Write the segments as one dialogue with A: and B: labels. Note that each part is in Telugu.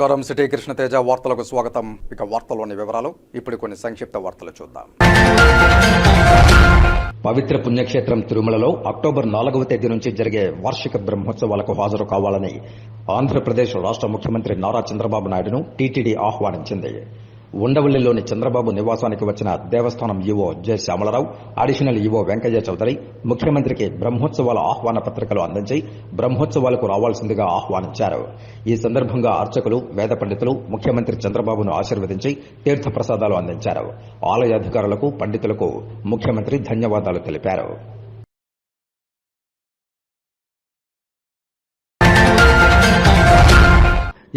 A: నమస్కారం. సిటీ కృష్ణతేజ వార్తలకు స్వాగతం. ఇక వార్తల్లోని వివరాలు. ఇప్పుడు కొన్ని సంక్షిప్త వార్తలు చూద్దాం.
B: పవిత్ర పుణ్యక్షేత్రం తిరుమలలో అక్టోబర్ 4వ తేదీ నుంచి జరిగే వార్షిక బ్రహ్మోత్సవాలకు హాజరు కావాలని ఆంధ్రప్రదేశ్ రాష్ట్ర ముఖ్యమంత్రి నారా చంద్రబాబు నాయుడును టీటీడీ ఆహ్వానించింది. ఉండవల్లిలోని చంద్రబాబు నివాసానికి వచ్చిన దేవస్థానం EO J Syamala Rao, additional EO Venkaiah Chowdary ముఖ్యమంత్రికి బ్రహ్మోత్సవాల ఆహ్వాన పత్రికలు అందించి బ్రహ్మోత్సవాలకు రావాల్సిందిగా ఆహ్వానించారు. ఈ సందర్భంగా అర్చకులు, వేద పండితులు ముఖ్యమంత్రి చంద్రబాబును ఆశీర్వదించి తీర్థప్రసాదాలు అందించారు. ఆలయ అధికారులకు, పండితులకు ముఖ్యమంత్రి ధన్యవాదాలు తెలిపారు.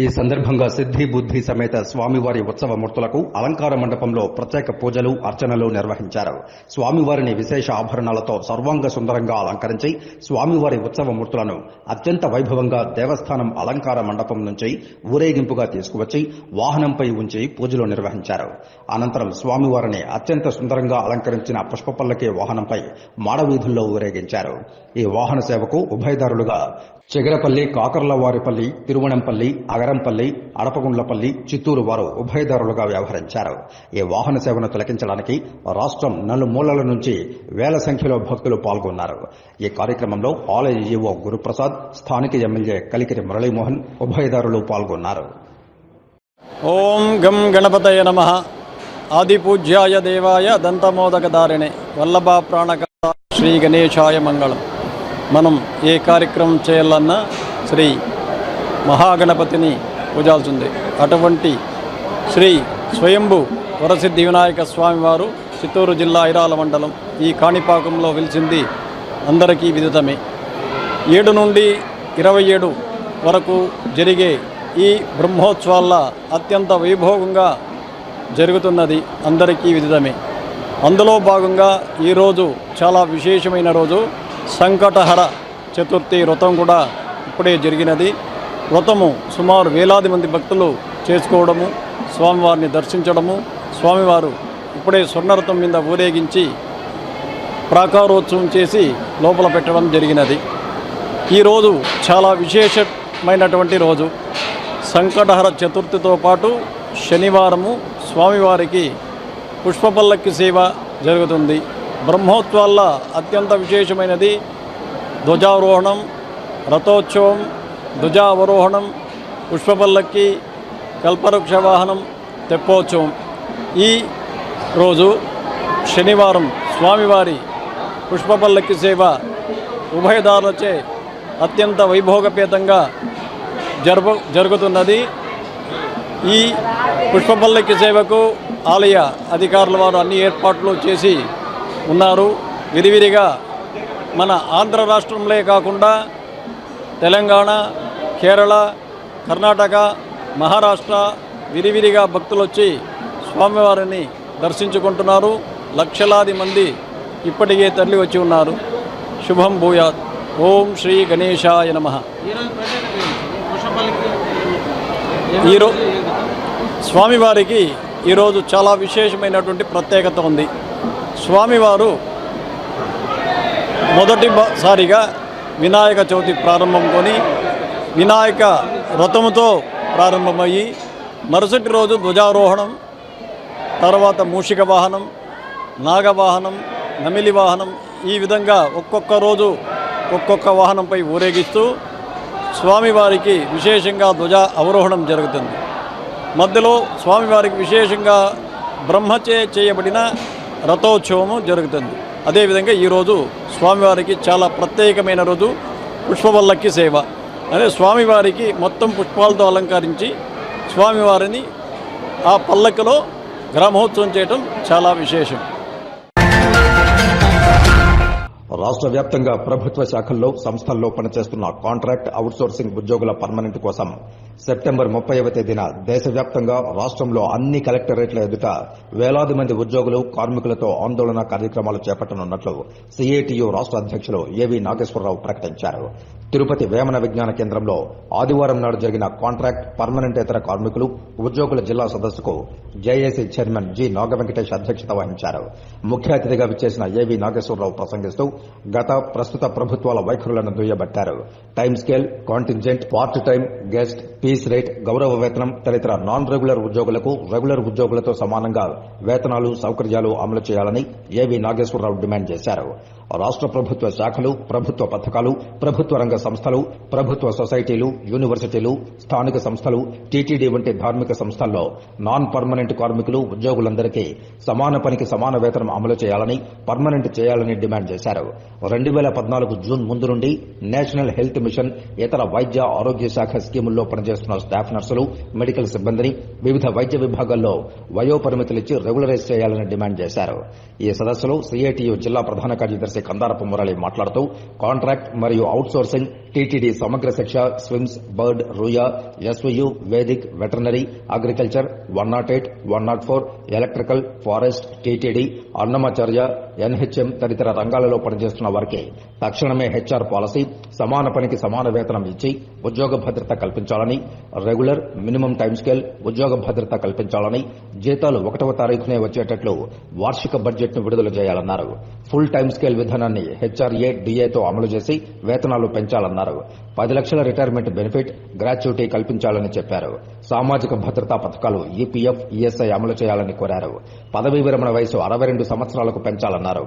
B: ఈ సందర్భంగా సిద్ధి బుద్ధి సమేత స్వామివారి ఉత్సవ మూర్తులకు అలంకార మండపంలో ప్రత్యేక పూజలు, అర్చనలు నిర్వహించారు. స్వామివారిని విశేష ఆభరణాలతో సర్వాంగ సుందరంగా అలంకరించి స్వామివారి ఉత్సవ మూర్తులను అత్యంత వైభవంగా దేవస్థానం అలంకార మండపం నుంచి ఊరేగింపుగా తీసుకువచ్చి వాహనంపై ఉంచి పూజలు నిర్వహించారు. అనంతరం స్వామివారిని అత్యంత సుందరంగా అలంకరించిన పుష్పపల్లకి వాహనంపై మాడవీధుల్లో ఊరేగించారు. ఈ వాహన సేవకు ఉభయదారులుగా చెగరపల్లి, కాకర్లవారిపల్లి, తిరువణంపల్లి, అగరంపల్లి, అడపగుండ్లపల్లి, చిత్తూరు వారు ఉభయదారులుగా వ్యవహరించారు. ఈ వాహన సేవను తిలకించడానికి రాష్ట్రం నలుమూలల నుంచి వేల సంఖ్యలో భక్తులు పాల్గొన్నారు. ఈ కార్యక్రమంలో ఆలయ ఈవో గురుప్రసాద్, స్థానిక ఎమ్మెల్యే కలికిరి మురళీమోహన్ ఉభయదారులు పాల్గొన్నారు.
C: ఓం గం గణపతయ నమః. ఆదిపూజ్యాయ దేవాయ దంతమోదకదారిణే వల్లభ ప్రాణకర్త శ్రీ గణేశాయ మంగళం. మనం ఏ కార్యక్రమం చేయాలన్నా శ్రీ మహాగణపతిని పూజాల్సిందే. అటువంటి శ్రీ స్వయంభూ వరసిద్ధి వినాయక స్వామివారు చిత్తూరు జిల్లా ఐరాల మండలం ఈ కాణిపాకంలో వెలిసింది అందరికీ విదితమే. 7 నుండి 27 వరకు జరిగే ఈ బ్రహ్మోత్సవాల అత్యంత వైభోగంగా జరుగుతున్నది అందరికీ విదితమే. అందులో భాగంగా ఈరోజు చాలా విశేషమైన రోజు. సంకటహర చతుర్థి వ్రతం కూడా ఇప్పుడే జరిగినది. వ్రతము సుమారు వేలాది మంది భక్తులు చేసుకోవడము, స్వామివారిని దర్శించడము, స్వామివారు ఇప్పుడే స్వర్ణరథం మీద ఊరేగించి ప్రాకారోత్సవం చేసి లోపల పెట్టడం జరిగినది. ఈరోజు చాలా విశేషమైనటువంటి రోజు. సంకటహర చతుర్థితో పాటు శనివారము స్వామివారికి పుష్పపల్లకి సేవ జరుగుతుంది. బ్రహ్మోత్సవాల్లో అత్యంత విశేషమైనది ధ్వజారోహణం, రథోత్సవం, ధ్వజావరోహణం, పుష్పపల్లకి, కల్పవృక్ష వాహనం, తెప్పోత్సవం. ఈ రోజు శనివారం స్వామివారి పుష్పపల్లకి సేవ ఉభయదారులచే అత్యంత వైభోగపేతంగా జరుగుతున్నది. ఈ పుష్పపల్లకి సేవకు ఆలయ అధికారుల వారు అన్ని ఏర్పాట్లు చేసి ఉన్నారు. విరివిరిగా మన ఆంధ్ర రాష్ట్రంలో కాకుండా తెలంగాణ, కేరళ, కర్ణాటక, మహారాష్ట్ర విరివిరిగా భక్తులు వచ్చి స్వామివారిని దర్శించుకుంటున్నారు. లక్షలాది మంది ఇప్పటికే తరలి వచ్చి ఉన్నారు. శుభం భూయాత్. ఓం శ్రీ గణేశాయ నమః. ఈరోజు స్వామివారికి ఈరోజు చాలా విశేషమైనటువంటి ప్రత్యేకత ఉంది. స్వామివారు మొదటిసారిగా వినాయక చవితి ప్రారంభంకొని వినాయక వ్రతముతో ప్రారంభమయ్యి మరుసటి రోజు ధ్వజారోహణం, తర్వాత మూషిక వాహనం, నాగవాహనం, నమిలి వాహనం, ఈ విధంగా ఒక్కొక్క రోజు ఒక్కొక్క వాహనంపై ఊరేగిస్తూ స్వామివారికి విశేషంగా ధ్వజ అవరోహణం జరుగుతుంది. మధ్యలో స్వామివారికి విశేషంగా బ్రహ్మచే చేయబడిన రథోత్సవము జరుగుతుంది. అదేవిధంగా ఈరోజు స్వామివారికి చాలా ప్రత్యేకమైన రోజు పుష్పపల్లకి సేవ. అదే స్వామివారికి మొత్తం పుష్పాలతో అలంకరించి స్వామివారిని ఆ పల్లకిలో గ్రామోత్సవం చేయడం చాలా విశేషం.
B: రాష్ట్ర వ్యాప్తంగా ప్రభుత్వ శాఖల్లో, సంస్థల్లో పనిచేస్తున్న కాంట్రాక్ట్, అవుట్సోర్సింగ్ ఉద్యోగుల పర్మనెంట్ కోసం సెప్టెంబర్ 30వ తేదీన దేశవ్యాప్తంగా రాష్ట్రంలో అన్ని కలెక్టరేట్ల ఎదుట వేలాది మంది ఉద్యోగులు, కార్మికులతో ఆందోళన కార్యక్రమాలు చేపట్టనున్నట్లు సిఐటియు రాష్ట్ర అధ్యక్షులు ఏవి నాగేశ్వరరావు ప్రకటించారు. తిరుపతి వేమన విజ్ఞాన కేంద్రంలో ఆదివారం నాడు జరిగిన కాంట్రాక్ట్, పర్మనెంటేతర కార్మికులు, ఉద్యోగుల జిల్లా సదస్సుకు జేఏసీ చైర్మన్ జి నాగవెంకటేష్ అధ్యక్షత వహించారు. ముఖ్య అతిథిగా విచ్చేసిన ఏవి నాగేశ్వరరావు ప్రసంగిస్తూ గత, ప్రస్తుత ప్రభుత్వాల వైఖరులను దుయ్యబట్టారు. Time scale, contingent, part time, guest, piece rate, గౌరవ వేతనం తదితర నాన్ రెగ్యులర్ ఉద్యోగులకు రెగ్యులర్ ఉద్యోగులతో సమానంగా వేతనాలు, సౌకర్యాలు అమలు చేయాలని ఏవి నాగేశ్వరరావు డిమాండ్ చేశారు. రాష్ట్ర ప్రభుత్వ శాఖలు, ప్రభుత్వ పథకాలు, ప్రభుత్వ రంగ సంస్థలు, ప్రభుత్వ సొసైటీలు, యూనివర్సిటీలు, స్థానిక సంస్థలు, టీటీడీ వంటి ధార్మిక సంస్థల్లో నాన్ పర్మనెంట్ కార్మికులు, ఉద్యోగులందరికీ సమాన పనికి సమాన వేతనం అమలు చేయాలని, పర్మనెంట్ చేయాలని డిమాండ్ చేశారు. 2014 జూన్ ముందు నుండి నేషనల్ హెల్త్ మిషన్, ఇతర వైద్య ఆరోగ్య శాఖ స్కీముల్లో పనిచేస్తున్న స్టాఫ్ నర్సులు, మెడికల్ సిబ్బందిని వివిధ వైద్య విభాగాల్లో వయోపరిమితులిచ్చి రెగ్యులరైజ్ చేయాలని డిమాండ్ చేశారు. ఈ సదస్సులో సిఐటియు జిల్లా ప్రధాన కార్యదర్శి కందారపు మురళి మాట్లాడుతూ కాంట్రాక్ట్ మరియు అవుట్సోర్సింగ్, టీటీడీ సమగ్ర శిక్ష, SVIMS, bird, Ruia, SVU, Vedic, veterinary, agriculture, 108, 104, electrical, forest, TTD, Annamacharya, NHM తదితర రంగాలలో పనిచేస్తున్న వారికి తక్షణమే హెచ్ఆర్ పాలసీ, సమాన పనికి సమాన వేతనం ఇచ్చి ఉద్యోగ భద్రత కల్పించాలని, రెగ్యులర్, మినిమం టైం స్కేల్, ఉద్యోగ భద్రత కల్పించాలని, జీతాలు 1వ తారీఖునే వచ్చేటట్లు వార్షిక బడ్జెట్ను విడుదల చేయాలన్నారు. ఫుల్ టైం స్కేల్ విధానాన్ని హెచ్ఆర్ఏ, డిఏతో అమలు చేసి వేతనాలు పెంచాలన్నారు. 10 లక్షల రిటైర్మెంట్ బెనిఫిట్, గ్రాట్యుటీ కల్పించాలని చెప్పారు. సామాజిక భద్రతా పథకాలు ఈపీఎఫ్, ఈఎస్ఐ అమలు చేయాలని కోరారు. పదవీ విరమణ వయసు 62 సంవత్సరాలకు పెంచాలన్నారు.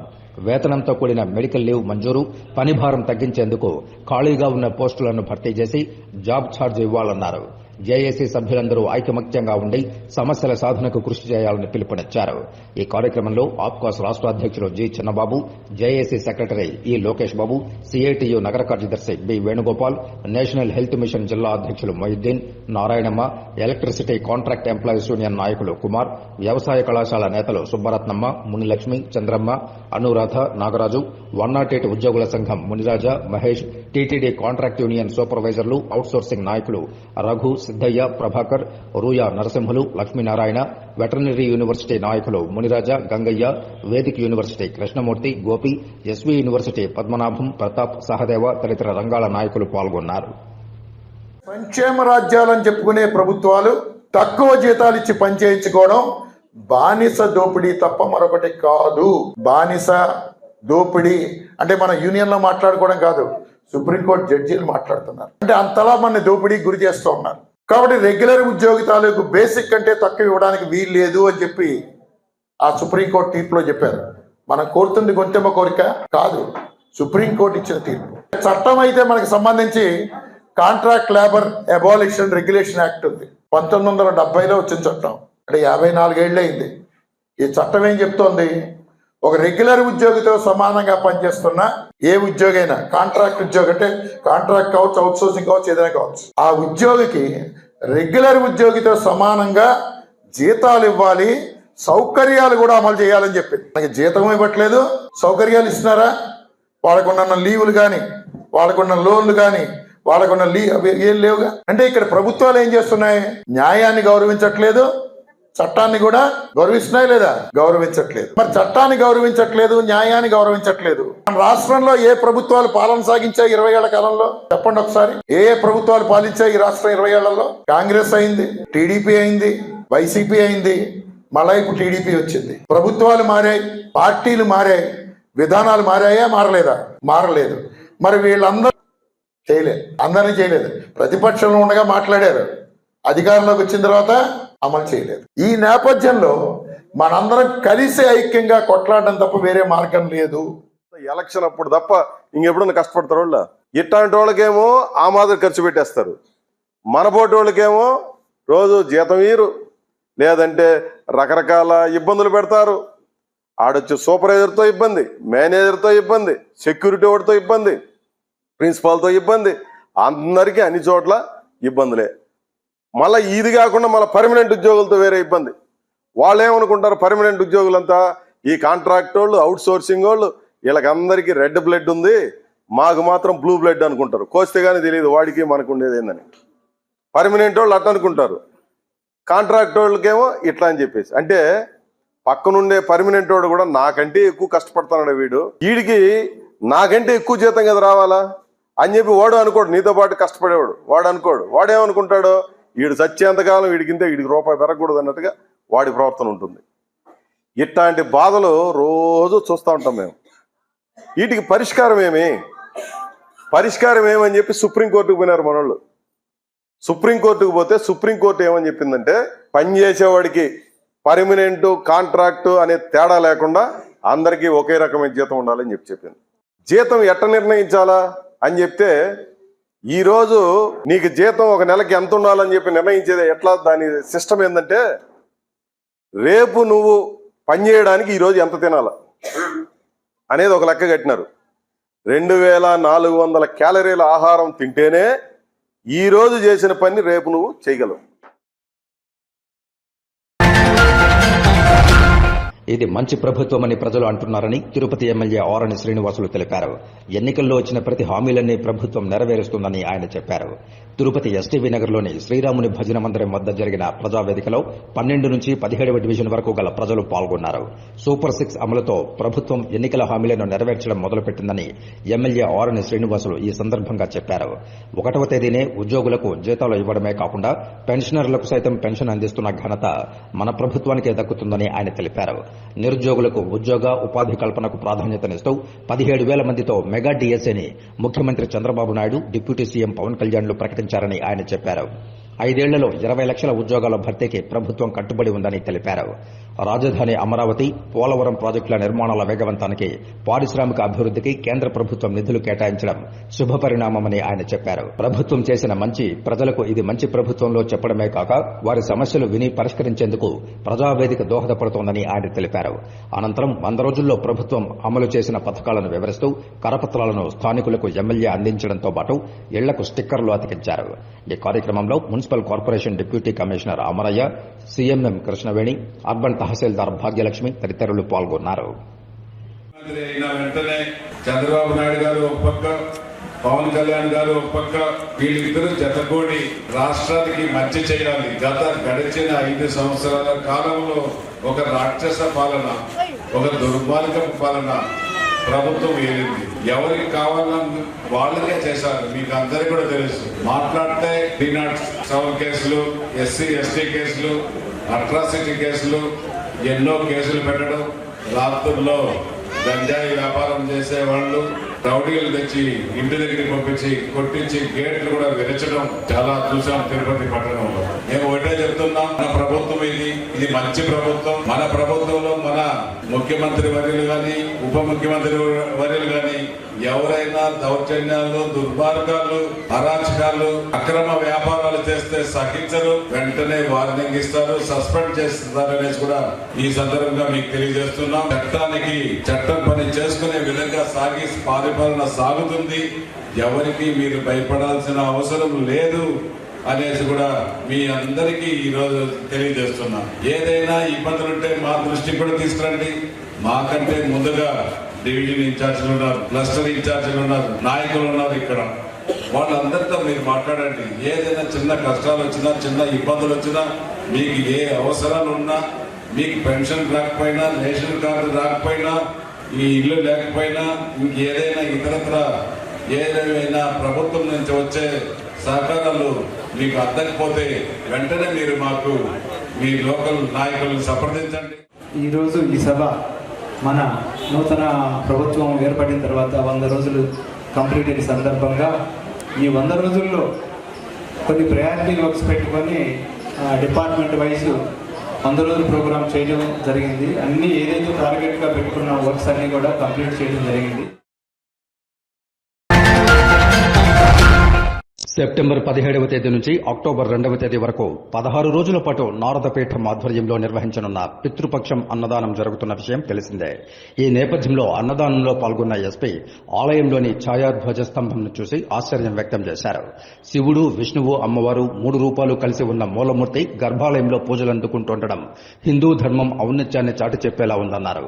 B: వేతనంతో కూడిన మెడికల్ లీవ్ మంజూరు, పని భారం తగ్గించేందుకు ఖాళీగా ఉన్న పోస్టులను భర్తీ చేసి జాబ్ ఛార్జ్ ఇవ్వాలన్నారు. జేఏసీ సభ్యులందరూ ఐకమత్యంగా ఉండి సమస్యల సాధనకు కృషి చేయాలని పిలుపునిచ్చారు. ఈ కార్యక్రమంలో ఆప్కాస్ రాష్ట్ర అధ్యక్షులు జి చిన్నబాబు, జేఏసీ సెక్రటరీ ఈ లోకేష్ బాబు, సిఐటియు నగర కార్యదర్శి B Venugopal, national health mission జిల్లా అధ్యక్షులు Mohiuddin, Narayanamma, electricity contract employees union నాయకులు కుమార్, వ్యవసాయ కళాశాల నేతలు సుబ్బరత్నమ్మ, మునిలక్ష్మి, చంద్రమ్మ, అనురాధ, నాగరాజు, 108 ఉద్యోగుల సంఘం మునిరాజ, మహేష్, టీటీడీ కాంట్రాక్ట్ యూనియన్ సూపర్వైజర్లు, అవుట్సోర్సింగ్ నాయకులు రఘు, సిద్దయ్య, ప్రభాకర్, రూయా నరసింహులు, లక్ష్మీనారాయణ, వెటర్నరీ యూనివర్సిటీ నాయకులు Muniraja, Gangaiah, Vedic university Krishnamurthy, Gopi, SV university Padmanabham, Pratap, Sahadeva తదితర రంగాల నాయకులు పాల్గొన్నారు.
D: సంక్షేమ రాజ్యాలని చెప్పుకునే ప్రభుత్వాలు తక్కువ జీతాలు ఇచ్చి పనిచేయించుకోవడం బానిస దోపిడీ తప్ప మరొకటి కాదు. బానిస దోపిడీ అంటే మన యూనియన్లో మాట్లాడుకోవడం కాదు, సుప్రీంకోర్టు జడ్జీలు మాట్లాడుతున్నారు. అంటే అంతలా మన దోపిడీకి గురి చేస్తూ ఉన్నారు. కాబట్టి రెగ్యులర్ ఉద్యోగి తాలూకు బేసిక్ కంటే తక్కువ ఇవ్వడానికి వీలు లేదు అని చెప్పి ఆ సుప్రీంకోర్టు తీర్పులో చెప్పారు. మనం కోరుతుంది గొంతెమ్మ కోరిక కాదు, సుప్రీంకోర్టు ఇచ్చిన తీర్పు. చట్టం అయితే మనకు సంబంధించి contract labour abolition regulation act ఉంది. 1970లో వచ్చిన చట్టం, అంటే 54 ఏళ్ళు అయింది. ఈ చట్టం ఏం చెప్తోంది? ఒక రెగ్యులర్ ఉద్యోగితో సమానంగా పనిచేస్తున్న ఏ ఉద్యోగి అయినా, కాంట్రాక్ట్ ఉద్యోగి అంటే కాంట్రాక్ట్ కావచ్చు, అవుట్సోర్సింగ్ కావచ్చు, ఏదైనా కావచ్చు, ఆ ఉద్యోగికి రెగ్యులర్ ఉద్యోగితో సమానంగా జీతాలు ఇవ్వాలి, సౌకర్యాలు కూడా అమలు చేయాలని చెప్పింది. మనకి జీతం ఇవ్వట్లేదు, సౌకర్యాలు ఇస్తున్నారా? వాళ్ళకున్న లీవులు కానీ, వాళ్ళకున్న లోన్లు కానీ, వాళ్ళకున్న ఏం లేవుగా. అంటే ఇక్కడ ప్రభుత్వాలు ఏం చేస్తున్నాయి? న్యాయాన్ని గౌరవించట్లేదు, చట్టాన్ని కూడా గౌరవిస్తున్నాయి లేదా? గౌరవించట్లేదు. మరి చట్టాన్ని గౌరవించట్లేదు, న్యాయాన్ని గౌరవించట్లేదు. మన రాష్ట్రంలో ఏ ప్రభుత్వాలు పాలన సాగించాయి 20 ఏళ్ల కాలంలో? చెప్పండి ఒకసారి. ఏ ప్రభుత్వాలు పాలించాయి ఈ రాష్ట్రం 20 ఏళ్లలో? కాంగ్రెస్ అయింది, టీడీపీ అయింది, వైసీపీ అయింది, మళ్ళా ఇప్పుడు టీడీపీ వచ్చింది. ప్రభుత్వాలు మారాయి, పార్టీలు మారాయి, విధానాలు మారాయా? మారలేదా? మారలేదు. మరి వీళ్ళందరూ చేయలేదు, అందరినీ చేయలేదు. ప్రతిపక్షంలో ఉండగా మాట్లాడారు, అధికారంలోకి వచ్చిన తర్వాత అమలు చేయలేదు. ఈ నేపథ్యంలో మనందరం కలిసి ఐక్యంగా కొట్లాడడం తప్ప వేరే మార్గం లేదు.
E: ఎలక్షన్ అప్పుడు తప్ప ఇంకెప్పుడన్నా కష్టపడతారు వాళ్ళు. ఇట్లాంటి వాళ్ళకేమో ఆ మాదిరి ఖర్చు పెట్టేస్తారు, మన పోటీ వాళ్ళకేమో రోజు జీతం వీరు, లేదంటే రకరకాల ఇబ్బందులు పెడతారు. ఆడొచ్చి సూపర్వైజర్తో ఇబ్బంది, మేనేజర్తో ఇబ్బంది, సెక్యూరిటీ వాడితో ఇబ్బంది, ప్రిన్సిపాల్తో ఇబ్బంది, అందరికీ అన్ని చోట్ల ఇబ్బందులే. మళ్ళీ ఇది కాకుండా మళ్ళీ పర్మనెంట్ ఉద్యోగులతో వేరే ఇబ్బంది. వాళ్ళు ఏమనుకుంటారు? పర్మనెంట్ ఉద్యోగులంతా ఈ కాంట్రాక్ట్ వాళ్ళు, అవుట్ సోర్సింగ్ వాళ్ళు, వీళ్ళకందరికీ రెడ్ బ్లడ్ ఉంది, మాకు మాత్రం బ్లూ బ్లడ్ అనుకుంటారు. కోస్తే కానీ తెలియదు వాడికి మనకు ఉండేది ఏందని. పర్మనెంట్ వాళ్ళు అట్లా అనుకుంటారు, కాంట్రాక్ట్ వాళ్ళకేమో ఇట్లా అని చెప్పేసి. అంటే పక్కనుండే పర్మనెంట్ వాడు కూడా నాకంటే ఎక్కువ కష్టపడతాడు, వీడికి నాకంటే ఎక్కువ జీతం కదా రావాలా అని చెప్పి వాడు అనుకోడు. నీతో పాటు కష్టపడేవాడు వాడు అనుకోడు. వాడేమనుకుంటాడు? వీడు సత్యంతకాలం వీడికింతే, వీడికి రూపాయి పెరగకూడదు అన్నట్టుగా వాడి ప్రవర్తన ఉంటుంది. ఇట్లాంటి బాధలు రోజు చూస్తూ ఉంటాం మేము. వీటికి పరిష్కారం ఏమని చెప్పి సుప్రీంకోర్టుకు పోయినారు మనోళ్ళు. సుప్రీంకోర్టుకు పోతే సుప్రీంకోర్టు ఏమని చెప్పిందంటే పనిచేసేవాడికి పర్మనెంట్ కాంట్రాక్టు అనే తేడా లేకుండా అందరికీ ఒకే రకమైన జీతం ఉండాలని చెప్పింది. జీతం ఎట్ట నిర్ణయించాలా అని చెప్తే ఈరోజు నీకు జీతం ఒక నెలకి ఎంత ఉండాలని చెప్పి నిర్ణయించేది ఎట్లా, దాని సిస్టమ్ ఏంటంటే రేపు నువ్వు పని చేయడానికి ఈరోజు ఎంత తినాలా అనేది ఒక లెక్క కట్టినారు. 2400 క్యాలరీల ఆహారం తింటేనే ఈ రోజు చేసిన పని రేపు నువ్వు చేయగలవు.
B: ఇది మంచి ప్రభుత్వమని ప్రజలు అంటున్నారని తిరుపతి ఎమ్మెల్యే ఆరణి శ్రీనివాసులు తెలిపారు. ఎన్నికల్లో వచ్చిన ప్రతి హామీలన్నీ ప్రభుత్వం నెరవేరుస్తుందని ఆయన చెప్పారు. తిరుపతి ఎస్టీవీ నగర్లోని శ్రీరాముని భజన మందిరం వద్ద జరిగిన ప్రజావేదికలో 12 నుంచి 17వ డివిజన్ వరకు గల ప్రజలు పాల్గొన్నారు. సూపర్ 6 అమలుతో ప్రభుత్వం ఎన్నికల హామీలను నెరవేర్చడం మొదలుపెట్టిందని ఎమ్మెల్యే ఆరణి శ్రీనివాసులు ఈ సందర్భంగా చెప్పారు. 1వ తేదీనే ఉద్యోగులకు జీతాలు ఇవ్వడమే కాకుండా పెన్షనర్లకు సైతం పెన్షన్ అందిస్తున్న ఘనత మన ప్రభుత్వానికే దక్కుతుందని ఆయన తెలిపారు. నిరుద్యోగులకు ఉద్యోగ ఉపాధి కల్పనకు ప్రాధాన్యతనిస్తూ 17,000 మందితో మెగా డిఎస్ఏని ముఖ్యమంత్రి చంద్రబాబు నాయుడు, డిప్యూటీ సీఎం పవన్ కళ్యాణ్లు ప్రకటించారని ఆయన చెప్పారు. 5 ఏళ్లలో 20 లక్షల ఉద్యోగాల భర్తీకి ప్రభుత్వం కట్టుబడి ఉందని తెలిపారు. రాజధాని అమరావతి, పోలవరం ప్రాజెక్టుల నిర్మాణాల వేగవంతానికి, పారిశ్రామిక అభివృద్ధికి కేంద్ర ప్రభుత్వం నిధులు కేటాయించడం శుభపరిణామమని ఆయన చెప్పారు. ప్రభుత్వం చేసిన మంచి ప్రజలకు ఇది మంచి ప్రభుత్వంలో చెప్పడమే కాక వారి సమస్యలు విని పరిష్కరించేందుకు ప్రజావేదిక దోహదపడుతోందని ఆయన తెలిపారు. అనంతరం 100 రోజుల్లో ప్రభుత్వం అమలు చేసిన పథకాలను వివరిస్తూ కరపత్రాలను స్థానికులకు ఎమ్మెల్యే అందించడంతో పాటు ఇళ్లకు స్టిక్కర్లు అతికించారు. ఈ కార్యక్రమంలో municipal corporation deputy commissioner Amaraiah, CMM Krishnaveni, urban tahsildar Bhagyalakshmi తదితరులు పాల్గొన్నారు.
F: వెంటనే చంద్రబాబు నాయుడు గారు ఒక పక్క, పవన్ కళ్యాణ్ గారు ఒక పక్క, వీళ్ళిద్దరూ జతకూడి రాష్ట్రానికి మంచి చేయాలి. గడిచిన 5 సంవత్సరాల కాలంలో ఒక రాక్షస పాలన, ఒక దుర్మార్గపు పాలన ప్రభుత్వం ఏలింది. ఎవరికి కావాలని వాళ్ళకే చేశారు. మీకు అందరికీ కూడా తెలుసు. మాట్లాడితే 307 కేసులు, ఎస్సీ ఎస్టీ కేసులు, అట్రాసిటీ కేసులు, ఎన్నో కేసులు పెట్టడం, రాత్రుల్లో గంజాయి వ్యాపారం చేసేవాళ్ళు రౌడీలు తెచ్చి ఇంటి దగ్గరికి పంపించి కొట్టించి గేట్లు కూడా విరచడం చాలా చూసాం తిరుపతి పట్టణంలో. మేము ఒకటే చెప్తున్నాం, మన ప్రభుత్వం ఇది మంచి ప్రభుత్వం. మన ప్రభుత్వంలో మన ముఖ్యమంత్రి వర్యులు గాని, ఉప ముఖ్యమంత్రి వర్యులు గాని ఎవరైనా దౌర్జన్యాలు, దుర్మార్గాలు, అరాచకాలు, అక్రమ వ్యాపారాలు చేస్తే సహించరు, వెంటనే వార్నింగ్ ఇస్తారు, సస్పెండ్ చేస్తారనేసి కూడా ఈ సందర్భంగా మీకు తెలియజేస్తున్నాం. చట్టానికి చట్టం పని చేసుకునే విధంగా పరిపాలన సాగుతుంది. ఎవరికి మీరు భయపడాల్సిన అవసరం లేదు అనేసి కూడా మీ అందరికీ ఈరోజు తెలియజేస్తున్నాం. ఏదైనా ఇబ్బందులుంటే మా దృష్టికి కూడా తీసుకురండి. మాకంటే ముందుగా డివిజన్ ఇన్ఛార్జీలు ఉన్నారు, క్లస్టర్ ఇన్ఛార్జీలు ఉన్నారు, నాయకులు ఉన్నారు. ఇక్కడ వాళ్ళందరితో మీరు మాట్లాడండి. ఏదైనా చిన్న కష్టాలు వచ్చినా, చిన్న ఇబ్బందులు వచ్చినా, మీకు ఏ అవసరాలు ఉన్నా, మీకు పెన్షన్ రాకపోయినా, రేషన్ కార్డు రాకపోయినా, ఈ ఇల్లు లేకపోయినా, ఇంకేదైనా ఇతరత్ర ఏదైనా ప్రభుత్వం నుంచి వచ్చే సహకారాలు మీకు అందకపోతే వెంటనే మీరు మాకు మీ లోకల్ నాయకులను సంప్రదించండి.
G: ఈరోజు ఈ సభ మన నూతన ప్రభుత్వం ఏర్పడిన తర్వాత 100 రోజులు కంప్లీట్ అయిన సందర్భంగా ఈ 100 రోజుల్లో కొన్ని ప్రయారిటీ వర్క్స్ పెట్టుకొని డిపార్ట్మెంట్ వైజ్ 100 రోజుల ప్రోగ్రామ్ చేయడం జరిగింది. అన్ని ఏదైతే టార్గెట్గా పెట్టుకున్న వర్క్స్ అన్ని కూడా కంప్లీట్ చేయడం జరిగింది.
B: సెప్టెంబర్ 17వ తేదీ నుంచి అక్టోబర్ 2వ తేదీ వరకు 16 రోజుల పాటు నారదపీఠం ఆధ్వర్యంలో నిర్వహించనున్న పితృపక్షం అన్నదానం జరుగుతున్న విషయం తెలిసిందే. ఈ నేపథ్యంలో అన్నదానంలో పాల్గొన్న ఎస్పీ ఆలయంలోని ఛాయాధ్వజ స్తంభంను చూసి ఆశ్చర్యం వ్యక్తం చేశారు. శివుడు, విష్ణువు, అమ్మవారు 3 రూపాలు కలిసి ఉన్న మూలమూర్తి గర్భాలయంలో పూజలు అందుకుంటుండడం హిందూ ధర్మం ఔన్నత్యాన్ని చాటి చెప్పేలా ఉందన్నారు.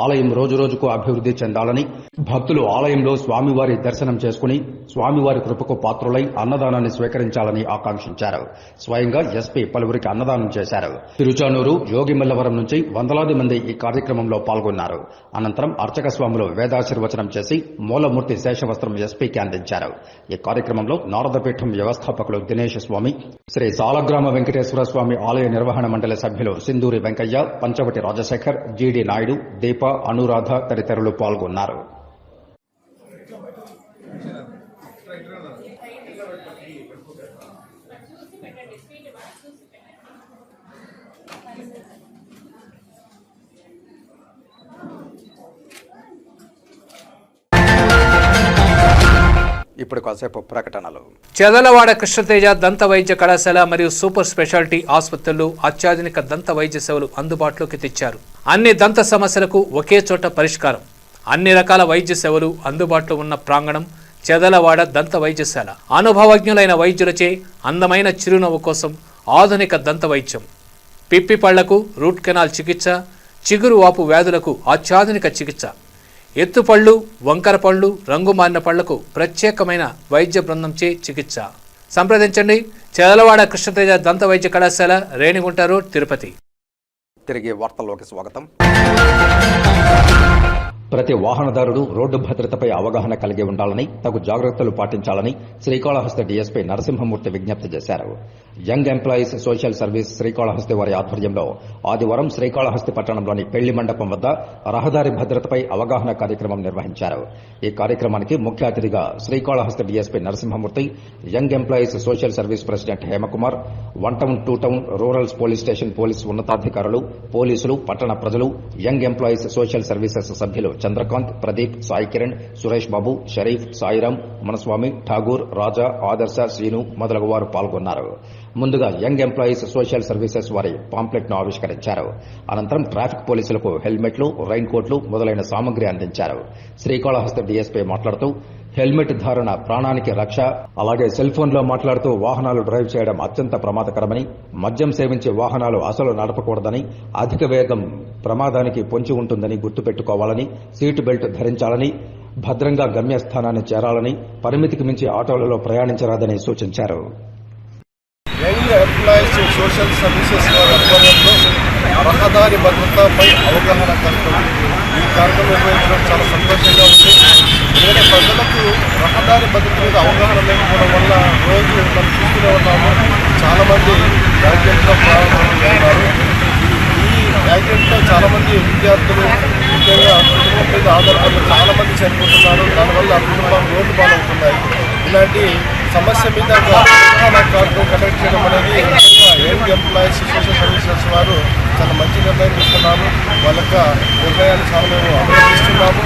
B: ఆలయం రోజురోజుకు అభివృద్ధి చెందాలని, భక్తులు ఆలయంలో స్వామివారి దర్శనం చేసుకుని స్వామివారి కృపకు పాత్రులై అన్నదానాన్ని స్వీకరించాలని ఆకాంక్షించారు. స్వయంగా ఎస్పీ పలువురికి అన్నదానం చేశారు. తిరుచానూరు, యోగిమల్లవరం నుంచి వందలాది మంది ఈ కార్యక్రమంలో పాల్గొన్నారు. అనంతరం అర్చక స్వాములు వేదాశీర్వచనం చేసి మూలమూర్తి శేషవస్త్రం ఎస్పీకి అందించారు. ఈ కార్యక్రమంలో నారదపీఠం వ్యవస్థాపకులు దినేష్ స్వామి, శ్రీ సాలగ్రామ వెంకటేశ్వర స్వామి ఆలయ నిర్వహణ మండలి సభ్యులు సింధూరి వెంకయ్య, పంచవటి రాజశేఖర్, జీడి నాయుడు, దీప, అనురాధ తదితరులు పాల్గొన్నారు.
A: ఇప్పుడు కాసేపు ప్రకటనలు.
H: చెదలవాడ కృష్ణతేజ దంత వైద్య కళాశాల మరియు సూపర్ స్పెషాలిటీ ఆసుపత్రులు అత్యాధునిక దంత వైద్య సేవలు అందుబాటులోకి తెచ్చారు. అన్ని దంత సమస్యలకు ఒకే చోట పరిష్కారం. అన్ని రకాల వైద్య సేవలు అందుబాటులో ఉన్న ప్రాంగణం చెదలవాడ దంత వైద్యశాల. అనుభవజ్ఞులైన వైద్యులచే అందమైన చిరునవ్వు కోసం ఆధునిక దంత వైద్యం, పిప్పి పళ్లకు రూట్ కెనాల్ చికిత్స, చిగురు వాపు వ్యాధులకు అత్యాధునిక చికిత్స, ఎత్తుపళ్ళు, వంకర పళ్ళు, రంగు మారిన పళ్లకు ప్రత్యేకమైన వైద్య బృందంచే చికిత్స. సంప్రదించండి చెదలవాడ కృష్ణతేజ దంత వైద్య కళాశాల, రేణిగుంట రోడ్, తిరుపతి.
A: తిరిగి వార్తల్లోకి స్వాగతం.
B: ప్రతి వాహనదారుడు రోడ్డు భద్రతపై అవగాహన కలిగి ఉండాలని, తగు జాగ్రత్తలు పాటించాలని శ్రీకాళహస్తి డీఎస్పీ నరసింహమూర్తి విజ్ఞప్తి చేశారు. Young employees social service Srikalahasti వారి ఆధ్వర్యంలో ఆదివారం శ్రీకాళహస్తి పట్టణంలోని పెళ్లి మండపం వద్ద రహదారి భద్రతపై అవగాహన కార్యక్రమం నిర్వహించారు. ఈ కార్యక్రమానికి ముఖ్య అతిథిగా Srikalahasti DSP Narasimhamurthy, young employees social service president Hemakumar, 1 town 2 town rural police station police ఉన్నతాధికారులు, పోలీసులు, పట్టణ ప్రజలు, యంగ్ ఎంప్లాయీస్ సోషల్ సర్వీసెస్ సభ్యులు చంద్రకాంత్, ప్రదీప్, సాయి కిరణ్, సురేష్ బాబు, షరీఫ్, సాయిరాం, మనస్వామి, ఠాగూర్, రాజా, ఆదర్శ, శ్రీను మొదలగు వారు పాల్గొన్నారు. ముందుగా యంగ్ ఎంప్లాయీస్ సోషల్ సర్వీసెస్ వారి పాంప్లెట్ ను ఆవిష్కరించారు. అనంతరం ట్రాఫిక్ పోలీసులకు హెల్మెట్లు, రైన్ కోట్లు మొదలైన సామగ్రి అందించారు. శ్రీకాళహస్తి డీఎస్పీ మాట్లాడుతూ హెల్మెట్ ధారణ ప్రాణానికి రక్ష, అలాగే సెల్ ఫోన్లో మాట్లాడుతూ వాహనాలు డ్రైవ్ చేయడం అత్యంత ప్రమాదకరమని, మద్యం సేవించి వాహనాలు అసలు నడపకూడదని, అధిక వేగం ప్రమాదానికి పొంచి ఉంటుందని గుర్తుపెట్టుకోవాలని, సీటు బెల్ట్ ధరించాలని, భద్రంగా గమ్యస్థానాన్ని చేరాలని, పరిమితికి మించి ఆటోలలో ప్రయాణించరాదని సూచించారు.
E: యంగ్ ఎంప్లాయీస్ సోషల్ సర్వీసెస్ వారి ఆధ్వర్యంలో రహదారి భద్రతపై అవగాహన కార్యక్రమం. ఈ కార్యక్రమం నిర్వహించడం చాలా సంతోషంగా ఉంది. వేరే ప్రజలకు రహదారి భద్రత మీద అవగాహన లేకపోవడం వల్ల రోజు మనం చూస్తూనే ఉన్నాము, చాలామంది యాక్సిడెంట్లో ప్రారంభమవుతున్నారు. ఈ యాక్సిడెంట్లో చాలామంది విద్యార్థులు, ముఖ్యంగా కుటుంబం మీద ఆధారపడి చాలామంది చనిపోతున్నారు. దానివల్ల కుటుంబాలు రోడ్డు పాలవుతున్నాయి. ఇలాంటి సమస్య మీద అవగాహన కార్యక్రమం కండక్ట్ చేయడం అనేది యంగ్ ఎంప్లాయీస్ సోషల్ సర్వీసెస్ వారు చాలా మంచి నిర్ణయం తీసుకున్నారు. వాళ్ళ యొక్క నిర్ణయాన్ని చాలా మేము అభినందిస్తున్నాము.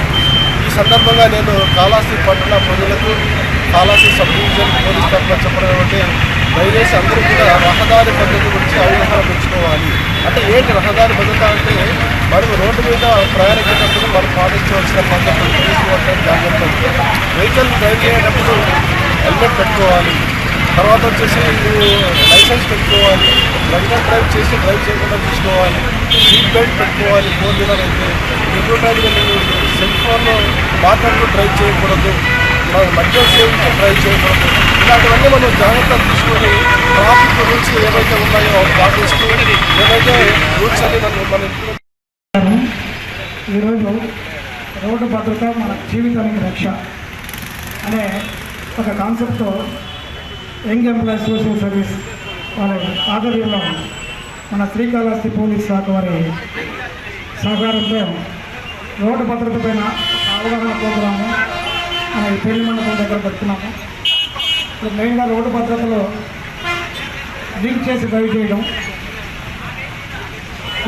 E: ఈ సందర్భంగా నేను కాళహస్తి పట్టణ ప్రజలకు, కాళహస్తి సబ్ డివిజన్ పోలీస్ తరఫున చెప్పడం ఏమంటే, దయచేసి అందరూ కూడా రహదారి భద్రత గురించి అవగాహన పెంచుకోవాలి. అంటే ఏంటి రహదారి భద్రత అంటే, మనం రోడ్డు మీద ప్రయాణించేటప్పుడు మనం పాటించవలసిన పద్ధతులు తెలుసుకోవడానికి జాగ్రత్తలు. వెహికల్ డ్రైవ్ చేసేటప్పుడు హెల్మెట్ పెట్టుకోవాలి. తర్వాత వచ్చేసి లైసెన్స్ పెట్టుకోవాలి. డ్రంక్ అండ్ డ్రైవ్ చేసి డ్రైవ్ చేయకుండా చూసుకోవాలి. సీట్ బెల్ట్ పెట్టుకోవాలి. 4 వీలర్ అయితే రెగ్యులర్గా సెల్ ఫోన్లో మాట్లాడుతూ డ్రైవ్ చేయకూడదు. మద్యం సేవించి డ్రైవ్ చేయకూడదు. ఇలాంటివన్నీ మనం జాగ్రత్తలు తీసుకొని ట్రాఫిక్ రూల్స్ ఏవైతే ఉన్నాయో అవి పాటిస్తూ ఏవైతే రూల్స్ అని మన
I: ఈరోజు రోడ్డు భద్రత మన జీవితానికి రక్ష అనే ఒక కాన్సెప్ట్తో యంగ్ ఎంప్లాయీస్ సోషల్ సర్వీస్ వారి ఆధ్వర్యంలో మన శ్రీకాళహస్తి పోలీస్ శాఖ వారి సహకారంతో రోడ్డు భద్రత పైన అవగాహన ప్రోగ్రాము మన ఈ పెళ్లి మండపం దగ్గర పెడుతున్నాము. ఇప్పుడు మెయిన్గా రోడ్డు భద్రతలో డ్రింక్ చేసి డ్రైవ్ చేయడం,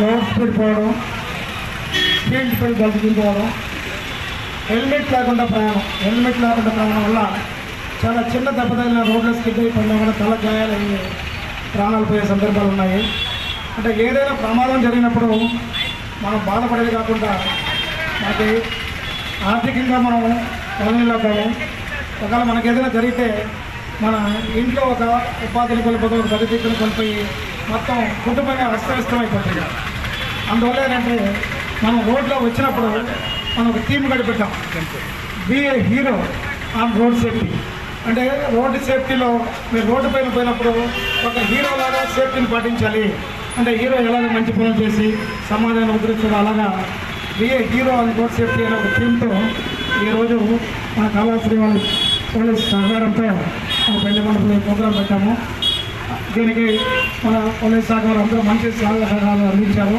I: ఓవర్ స్పీడ్ పోవడం, స్పీడ్ స్పీడ్ గల్చుకోవడం, హెల్మెట్ లేకుండా ప్రయాణం వల్ల చాలా చిన్న దెబ్బతగిన రోడ్ల స్కిడ్ అయిపోయినా కూడా తల గాయాలయ్యి ప్రాణాలు పోయే సందర్భాలు ఉన్నాయి. అంటే ఏదైనా ప్రమాదం జరిగినప్పుడు మనం బాధపడేది కాకుండా మనకి ఆర్థికంగా మనం కొలనీలోకాము. ఒకవేళ మనకి ఏదైనా జరిగితే మన ఇంట్లో ఒక ఉపాధిని కోల్పోతే, ఒక గతిని కోల్పోయి మొత్తం కుటుంబమే అస్తవ్యస్తం అయిపోతుంది. అందువల్ల ఏంటంటే మనం రోడ్లో వచ్చినప్పుడు మనం ఒక థీమ్ గడిపెట్టాం, be a hero on road safety. అంటే రోడ్డు సేఫ్టీలో మీరు రోడ్డు పైన పోయినప్పుడు ఒక హీరోలాగా సేఫ్టీని పాటించాలి. అంటే హీరో ఎలాగ మంచి పనులు చేసి సమాజాన్ని ఉద్ధరించడం, అలాగా be a hero on road safety అనే ఒక థీమ్తో ఈరోజు మన కాళహస్తి పోలీస్ సహకారంతో మన పెళ్లి మండపంలో ప్రోగ్రాం పెట్టాము. దీనికి మన పోలీస్ శాఖ వారు అందరూ మంచి సహకారాలు అందించారు.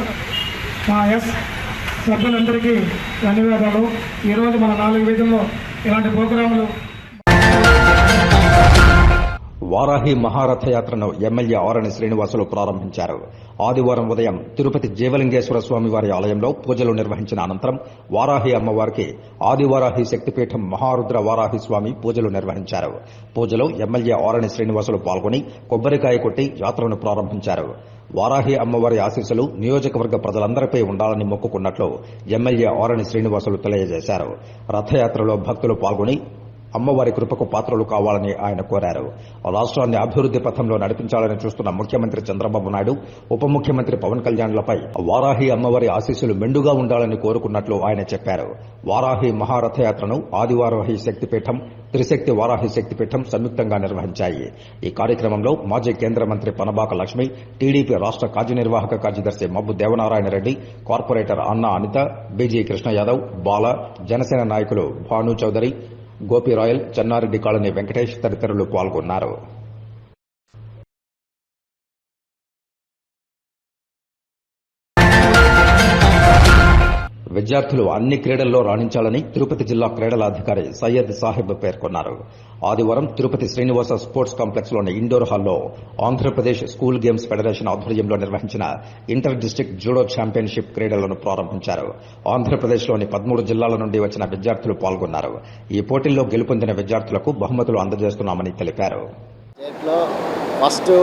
I: మా సభ్యులందరికీ ధన్యవాదాలు. ఈరోజు మన 4 వీధుల్లో ఇలాంటి ప్రోగ్రాములు
B: వారాహి మహారథయాత్రను ఎమ్మెల్యే ఆరణి శ్రీనివాసులు ప్రారంభించారు. ఆదివారం ఉదయం తిరుపతి జీవలింగేశ్వర స్వామివారి ఆలయంలో పూజలు నిర్వహించిన అనంతరం వారాహి అమ్మవారికి ఆదివారాహి శక్తిపీఠం మహారుద్ర వారాహి స్వామి పూజలు నిర్వహించారు. పూజలో ఎమ్మెల్యే ఆరణి శ్రీనివాసులు పాల్గొని కొబ్బరికాయ కొట్టి యాత్రను ప్రారంభించారు. వారాహి అమ్మవారి ఆశీస్సులు నియోజకవర్గ ప్రజలందరిపై ఉండాలని మొక్కుకున్నట్లు ఎమ్మెల్యే ఆరణి శ్రీనివాసులు తెలియజేశారు. రథయాత్రలో భక్తులు పాల్గొని అమ్మవారి కృపకు పాత్రలు కావాలని ఆయన కోరారు. రాష్ట్రాన్ని అభివృద్ది పథంలో నడిపించాలని చూస్తున్న ముఖ్యమంత్రి చంద్రబాబు నాయుడు, ఉప ముఖ్యమంత్రి పవన్ కళ్యాణ్లపై వారాహి అమ్మవారి ఆశీస్సులు మెండుగా ఉండాలని కోరుకున్నట్లు ఆయన చెప్పారు. వారాహి మహారథయాత్రను ఆదివారాహి శక్తిపీఠం, త్రిశక్తి వారాహి శక్తిపీఠం సంయుక్తంగా నిర్వహించాయి. ఈ కార్యక్రమంలో మాజీ కేంద్ర మంత్రి పనబాక లక్ష్మి, టీడీపీ రాష్ట్ర కార్యనిర్వాహక కార్యదర్శి మబ్బు దేవనారాయణ రెడ్డి, కార్పొరేటర్ అన్నా అనిత, బీజీ కృష్ణ యాదవ్, బాల, జనసేన నాయకులు భాను చౌదరి, గోపి రాయల్, చెన్నారెడ్డి కాలనీ వెంకటేష్ తదితరులు పాల్గొన్నారు. విద్యార్థులు అన్ని క్రీడల్లో రాణించాలని తిరుపతి జిల్లా క్రీడల అధికారి సయ్యద్ సాహెబ్ పేర్కొన్నారు. ఆదివారం తిరుపతి శ్రీనివాస స్పోర్ట్స్ కాంప్లెక్స్లోని ఇండోర్ హాల్లో ఆంధ్రప్రదేశ్ స్కూల్ గేమ్స్ ఫెడరేషన్ ఆధ్వర్యంలో నిర్వహించిన ఇంటర్ డిస్టిక్ట్ జూడో ఛాంపియన్షిప్ క్రీడలను ప్రారంభించారు. ఆంధ్రప్రదేశ్లోని 13 జిల్లాల నుండి వచ్చిన విద్యార్థులు పాల్గొన్నారు. ఈ పోటీల్లో గెలుపొందిన విద్యార్థులకు బహుమతులు అందజేస్తున్నామని తెలిపారు.
J: స్టేట్లో first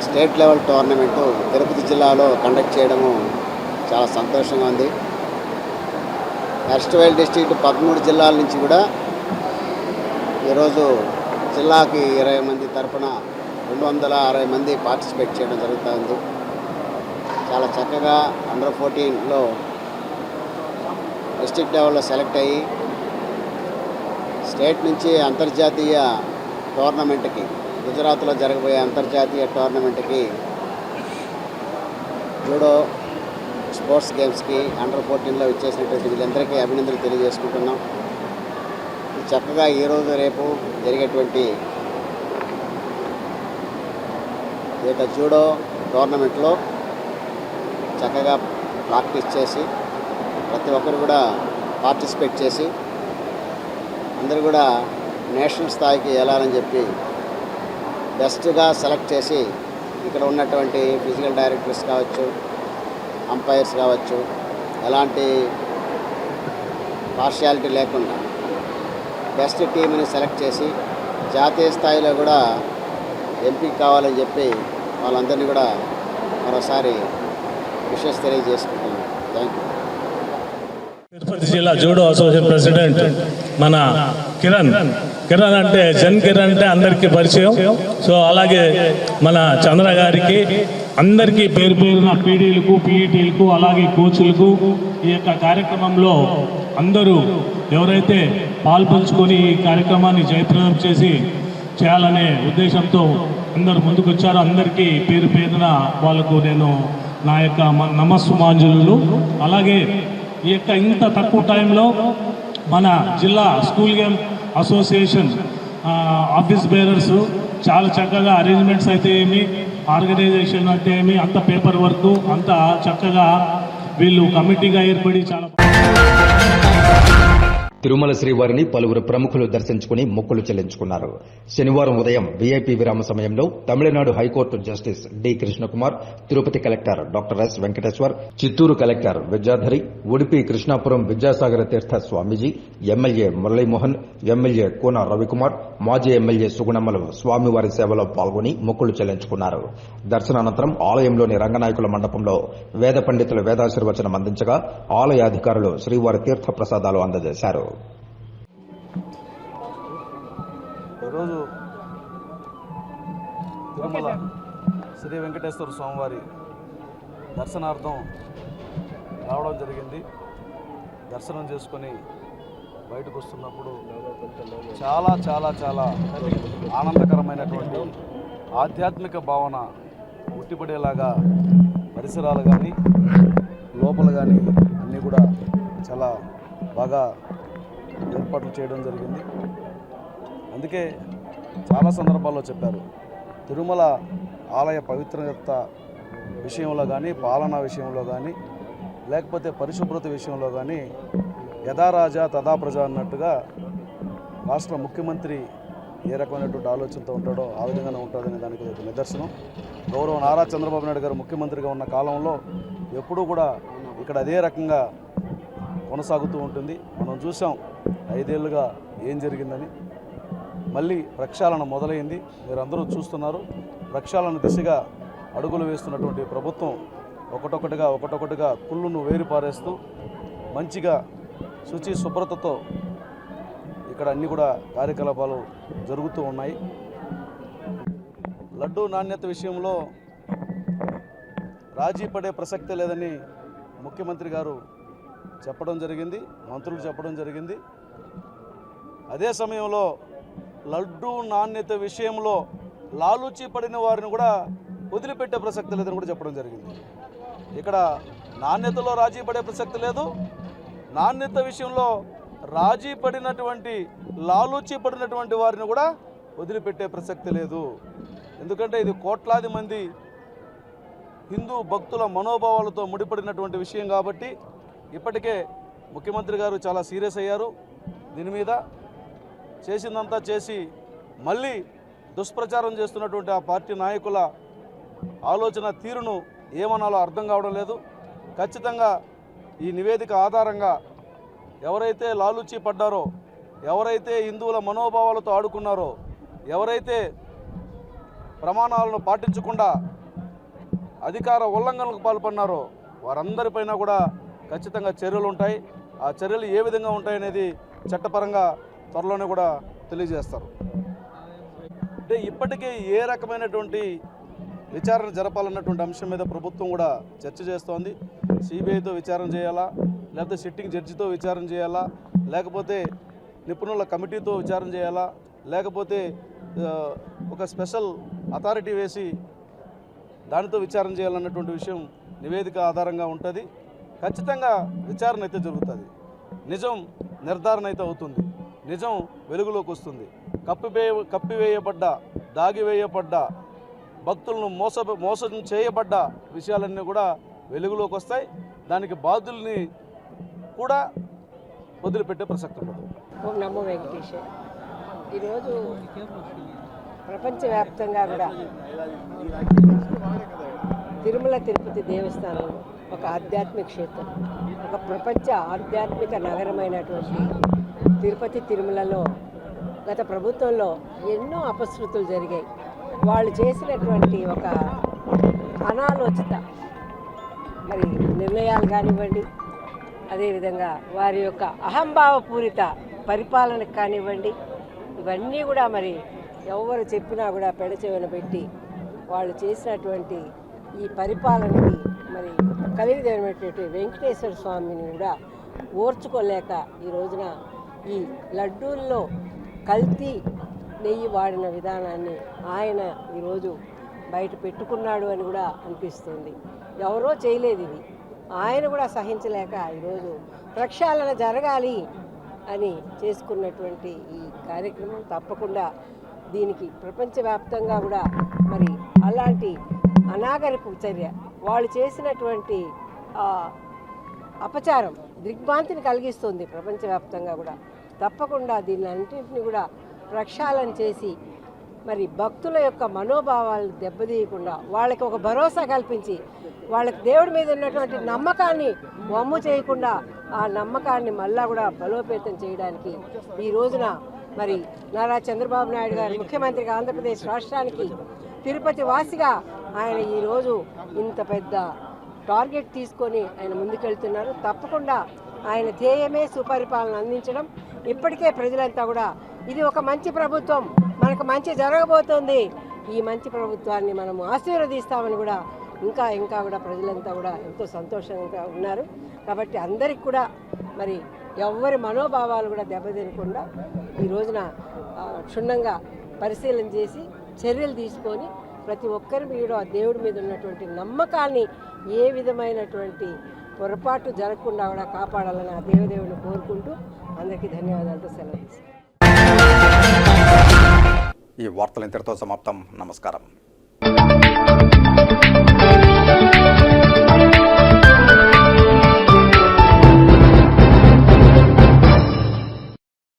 J: state level tournament Tirupati జిల్లాలో కండక్ట్ చేయడము చాలా సంతోషంగా ఉంది. ఎర్స్ట్వైల్ డిస్ట్రిక్ట్ 13 జిల్లాల నుంచి కూడా ఈరోజు జిల్లాకి 20 మంది తరఫున 260 మంది పార్టిసిపేట్ చేయడం జరుగుతుంది. చాలా చక్కగా అండర్ 14లో డిస్ట్రిక్ట్ లెవెల్లో సెలెక్ట్ అయ్యి స్టేట్ నుంచి అంతర్జాతీయ టోర్నమెంట్కి, గుజరాత్లో జరగబోయే అంతర్జాతీయ టోర్నమెంట్కి జూడో స్పోర్ట్స్ గేమ్స్కి అండర్ 14లో ఇచ్చేసినటువంటి వీళ్ళందరికీ అభినందనలు తెలియజేసుకుంటున్నాం. చక్కగా ఈరోజు రేపు జరిగేటువంటి ఈ యొక్క జూడో టోర్నమెంట్లో చక్కగా ప్రాక్టీస్ చేసి ప్రతి ఒక్కరు కూడా పార్టిసిపేట్ చేసి అందరూ కూడా నేషనల్ స్థాయికి వెళ్ళాలని చెప్పి బెస్ట్గా సెలెక్ట్ చేసి ఇక్కడ ఉన్నటువంటి ఫిజికల్ డైరెక్టర్స్ కావచ్చు, అంపైర్స్ కావచ్చు, ఎలాంటి పార్షియాలిటీ లేకుండా బెస్ట్ టీంని సెలెక్ట్ చేసి జాతీయ స్థాయిలో కూడా ఎంపిక కావాలని చెప్పి వాళ్ళందరినీ కూడా మరోసారి విషెస్ తెలియజేసుకుంటున్నాను. Thank you.
K: తిరుపతి జిల్లా జూడో అసోసియేషన్ ప్రెసిడెంట్ మన కిరణ్ అంటే జన్ కిరణ్ అంటే అందరికీ పరిచయం. సో అలాగే మన చంద్ర గారికి, అందరికీ పేరు పేరున పీడీలకు, పీఈటీలకు, అలాగే కోచ్లకు ఈ యొక్క కార్యక్రమంలో అందరూ ఎవరైతే పాల్పంచుకొని ఈ కార్యక్రమాన్ని జయప్రదం చేయాలనే ఉద్దేశంతో అందరూ ముందుకు వచ్చారో అందరికీ పేరు పేరున వాళ్ళకు నేను నా యొక్క నమస్సుమాంజలు. అలాగే ఈ యొక్క ఇంత తక్కువ టైంలో మన జిల్లా school game association office bearers చాలా చక్కగా అరేంజ్మెంట్స్ అయితే ఏమి, ఆర్గనైజేషన్ అయితే ఏమి, అంత పేపర్ వర్క్ అంతా చక్కగా వీళ్ళు కమిటీగా ఏర్పడి చాలా.
B: తిరుమల శ్రీవారిని పలువురు ప్రముఖులు దర్శించుకుని మొక్కులు చెల్లించుకున్నారు. శనివారం ఉదయం వీఐపీ విరామ సమయంలో Tamil Nadu high court justice D Krishnakumar, Tirupati collector doctor S Venkateshwar, Chittoor collector Vidyadhari, Udupi Krishnapuram Vidyasagara Teertha Swamiji, MLA Muralimohan, MLA Kona Ravikumar, మాజీ ఎమ్మెల్యే సుగుణమ్మలు స్వామివారి సేవలో పాల్గొని మొక్కులు చెల్లించుకున్నారు. దర్శనానంతరం ఆలయంలోని రంగనాయకుల మండపంలో వేద పండితులు వేదాశీర్వచనం అందించగా ఆలయ అధికారులు శ్రీవారి తీర్థ ప్రసాదాలు అందజేశారు.
L: ఈరోజు తిరుమల శ్రీ వెంకటేశ్వర స్వామివారి దర్శనార్థం రావడం జరిగింది. దర్శనం చేసుకొని బయటకు వస్తున్నప్పుడు చాలా చాలా చాలా ఆనందకరమైనటువంటి ఆధ్యాత్మిక భావన ఉట్టిపడేలాగా పరిసరాలు కానీ లోపల కానీ అన్నీ కూడా చాలా బాగా ఏర్పాట్లు చేయడం జరిగింది. అందుకే చాలా సందర్భాల్లో చెప్పారు, తిరుమల ఆలయ పవిత్రత విషయంలో కానీ, పాలనా విషయంలో కానీ, లేకపోతే పరిశుభ్రత విషయంలో కానీ యథా రాజా తథా ప్రజ అన్నట్టుగా రాష్ట్ర ముఖ్యమంత్రి ఏ రకమైనటువంటి ఆలోచనతో ఉంటాడో ఆ విధంగానే ఉంటుందనే దానికి ఒక నిదర్శనం. గౌరవ నారా చంద్రబాబు నాయుడు గారు ముఖ్యమంత్రిగా ఉన్న కాలంలో ఎప్పుడూ కూడా ఇక్కడ అదే రకంగా కొనసాగుతూ ఉంటుంది. మనం చూసాం 5 ఏళ్ళుగా ఏం జరిగిందని. మళ్ళీ ప్రక్షాళన మొదలైంది, మీరందరూ చూస్తున్నారు. ప్రక్షాళన దిశగా అడుగులు వేస్తున్నటువంటి ప్రభుత్వం ఒకటొకటిగా కుళ్ళును వేరుపారేస్తూ మంచిగా శుచి శుభ్రతతో ఇక్కడ అన్ని కూడా కార్యకలాపాలు జరుగుతూ ఉన్నాయి. లడ్డూ నాణ్యత విషయంలో రాజీ పడే ప్రసక్తే లేదని ముఖ్యమంత్రి గారు చెప్పడం జరిగింది, మంత్రులు చెప్పడం జరిగింది. అదే సమయంలో లడ్డూ నాణ్యత విషయంలో లాలూచీ పడిన వారిని కూడా వదిలిపెట్టే ప్రసక్తి లేదని కూడా చెప్పడం జరిగింది. ఇక్కడ నాణ్యతలో రాజీ పడే ప్రసక్తి లేదు, నాణ్యత విషయంలో రాజీ పడినటువంటి లాలూచీ పడినటువంటి వారిని కూడా వదిలిపెట్టే ప్రసక్తి లేదు. ఎందుకంటే ఇది కోట్లాది మంది హిందూ భక్తుల మనోభావాలతో ముడిపడినటువంటి విషయం కాబట్టి ఇప్పటికే ముఖ్యమంత్రి గారు చాలా సీరియస్ అయ్యారు. దీని మీద చేసిందంతా చేసి మళ్ళీ దుష్ప్రచారం చేస్తున్నటువంటి ఆ పార్టీ నాయకుల ఆలోచన తీరును ఏమనాలో అర్థం కావడం లేదు. ఖచ్చితంగా ఈ నివేదిక ఆధారంగా ఎవరైతే లాలూచీ పడ్డారో, ఎవరైతే హిందువుల మనోభావాలతో ఆడుకున్నారో, ఎవరైతే ప్రమాణాలను పాటించకుండా అధికార ఉల్లంఘనలకు పాల్పడినారో వారందరిపైన కూడా ఖచ్చితంగా చర్యలు ఉంటాయి. ఆ చర్యలు ఏ విధంగా ఉంటాయనేది చట్టపరంగా త్వరలోనే కూడా తెలియజేస్తారు. అంటే ఇప్పటికే ఏ రకమైనటువంటి విచారణ జరపాలన్నటువంటి అంశం మీద ప్రభుత్వం కూడా చర్చ చేస్తోంది. సిబిఐతో విచారణ చేయాలా, లేకపోతే సిట్టింగ్ జడ్జితో విచారణ చేయాలా, లేకపోతే నిపుణుల కమిటీతో విచారణ చేయాలా, లేకపోతే ఒక స్పెషల్ అథారిటీ వేసి దానితో విచారణ చేయాలన్నటువంటి విషయం నివేదిక ఆధారంగా ఉంటుంది. ఖచ్చితంగా విచారణ అయితే జరుగుతుంది, నిజం నిర్ధారణ అయితే అవుతుంది, నిజం వెలుగులోకి వస్తుంది. కప్పివేయబడ్డ, దాగివేయబడ్డ, భక్తులను మోసం చేయబడ్డ విషయాలన్నీ కూడా వెలుగులోకి వస్తాయి. దానికి బాధ్యుల్ని కూడా వదిలిపెట్టే ప్రసక్తి ఉండదు.
M: ఓం నమో వెంకటేశ్వర. ఈరోజు ప్రపంచవ్యాప్తంగా కూడా తిరుమల తిరుపతి దేవస్థానం ఒక ఆధ్యాత్మిక క్షేత్రం, ఒక ప్రపంచ ఆధ్యాత్మిక నగరమైనటువంటి తిరుపతి తిరుమలలో గత ప్రభుత్వంలో ఎన్నో అపశృతులు జరిగాయి. వాళ్ళు చేసినటువంటి ఒక అనాలోచిత నిర్ణయాలు కానివ్వండి, అదేవిధంగా వారి యొక్క అహంభావపూరిత పరిపాలనకు కానివ్వండి, ఇవన్నీ కూడా ఎవరు చెప్పినా కూడా పెడచెవిన పెట్టి వాళ్ళు చేసినటువంటి ఈ పరిపాలనకి కలిగినటువంటి వెంకటేశ్వర స్వామిని కూడా ఓర్చుకోలేక ఈ రోజున ఈ లడ్డూల్లో కల్తీ నెయ్యి వాడిన విధానాన్ని ఆయన ఈరోజు బయట పెట్టుకున్నాడు అని కూడా అనిపిస్తుంది. ఎవరో చేయలేదు ఇది, ఆయన కూడా సహించలేక ఈరోజు ప్రక్షాళన జరగాలి అని చేసుకున్నటువంటి ఈ కార్యక్రమం తప్పకుండా దీనికి ప్రపంచవ్యాప్తంగా కూడా అలాంటి అనాగరిక చర్య, వాళ్ళు చేసినటువంటి అపచారం దిగ్భ్రాంతిని కలిగిస్తుంది ప్రపంచవ్యాప్తంగా కూడా. తప్పకుండా దీన్ని అన్నింటినీ కూడా ప్రక్షాళన చేసి భక్తుల యొక్క మనోభావాలు దెబ్బతీయకుండా వాళ్ళకి ఒక భరోసా కల్పించి వాళ్ళకి దేవుడి మీద ఉన్నటువంటి నమ్మకాన్ని వమ్ము చేయకుండా ఆ నమ్మకాన్ని మళ్ళా కూడా బలోపేతం చేయడానికి ఈ రోజున నారా చంద్రబాబు నాయుడు గారు ముఖ్యమంత్రిగా ఆంధ్రప్రదేశ్ రాష్ట్రానికి తిరుపతి వాసిగా ఆయన ఈరోజు ఇంత పెద్ద టార్గెట్ తీసుకొని ఆయన ముందుకెళ్తున్నారు. తప్పకుండా ఆయన ధ్యేయమే సుపరిపాలన అందించడం. ఇప్పటికే ప్రజలంతా కూడా ఇది ఒక మంచి ప్రభుత్వం, మనకు మంచి జరగబోతోంది, ఈ మంచి ప్రభుత్వాన్ని మనము ఆశీర్వదిస్తామని కూడా ఇంకా కూడా ప్రజలంతా కూడా ఎంతో సంతోషంగా ఉన్నారు. కాబట్టి అందరికి కూడా ఎవరి మనోభావాలు కూడా దెబ్బతినకుండా ఈ రోజున క్షుణ్ణంగా పరిశీలన చేసి చర్యలు తీసుకొని ప్రతి ఒక్కరి మీద దేవుడి మీద ఉన్నటువంటి నమ్మకాన్ని ఏ విధమైనటువంటి పొరపాటు జరగకుండా కూడా కాపాడాలని ఆ దేవదేవుని కోరుకుంటూ అందరికీ ధన్యవాదాలతో సెలవు.
A: ఈ వార్తలు ఇంతటితో సమాప్తం. నమస్కారం.